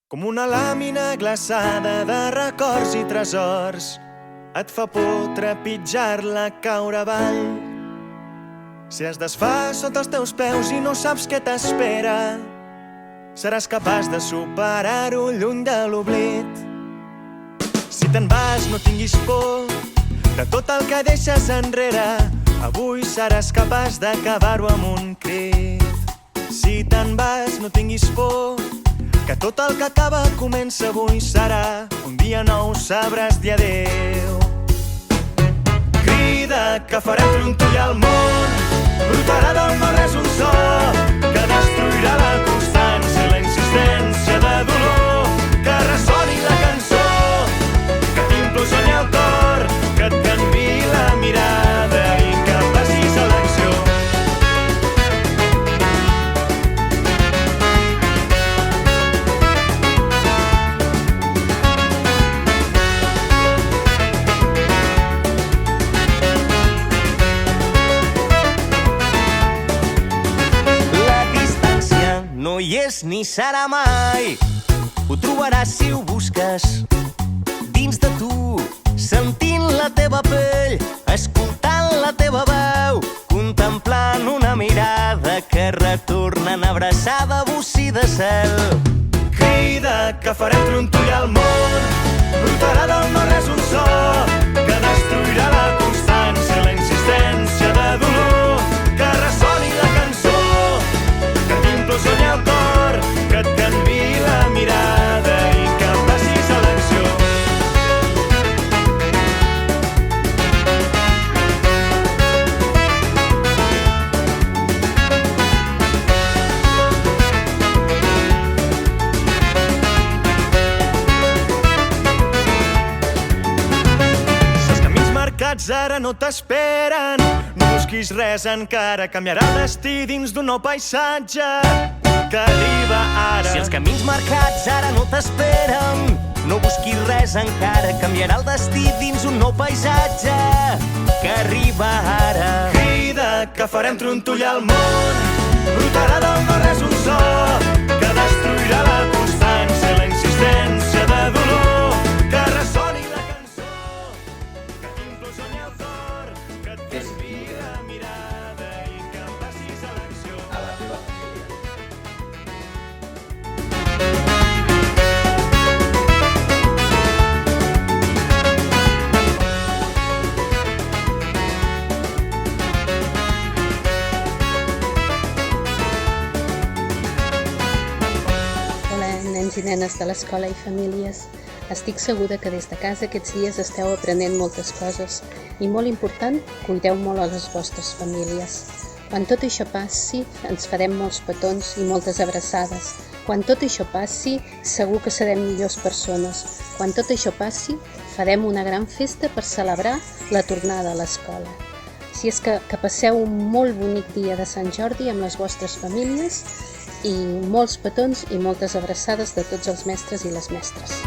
Com una làmina glaçada de records i tresors, et fa por trepitjar-la, caure avall. Si es desfà sota els teus peus i no saps què t'espera, seràs capaç de superar-ho lluny de l'oblit. Si te'n vas, no tinguis por de tot el que deixes enrere. Avui seràs capaç d'acabar-ho amb un crit. Si te'n vas, no tinguis por, que tot el que acaba comença avui. Serà un dia nou, sabràs dir adéu. Crida, que farem trontollar el món. Brotarà del no res un so que destruirà la constància i la insistència de dolor. Que ressoni la cançó, que t'implosioni el cor, que et canviï la mirada i que facis elecció. No hi és ni serà mai. Ho trobaràs si ho busques dins de tu, sentint la teva pell, escoltant la teva veu, contemplant una mirada que retorna en abraçada bocí de cel. Crida, que farem trontollar el món. Brotarà del no res un so que destruirà la constància i la insistència de dolor. Que ressoni la cançó, que t'implosioni el cor, que et canviï la mirada i que facis elecció. Si els camins marcats ara no t'esperen, no busquis res encara, canviarà el destí dins d'un nou paisatge que arriba ara. Si els camins marcats ara no t'esperen, no busquis res encara, canviarà el destí dins un nou paisatge que arriba ara. Crida, que farem trontollar el món. Brotarà del no res un so que destruirà la constància i la insistència de dolor. Que ressoni la cançó, que t'implosioni el cor, que et canviï la mirada i que facis elecció. A la teva família. Hola, nens i nenes de l'escola i famílies. Estic segura que des de casa aquests dies esteu aprenent moltes coses i, molt important, cuideu molt a les vostres famílies. Quan tot això passi, ens farem molts petons i moltes abraçades. Quan tot això passi, segur que serem millors persones. Quan tot això passi, farem una gran festa per celebrar la tornada a l'escola. Si és que passeu un molt bonic dia de Sant Jordi amb les vostres famílies i molts petons i moltes abraçades de tots els mestres i les mestres.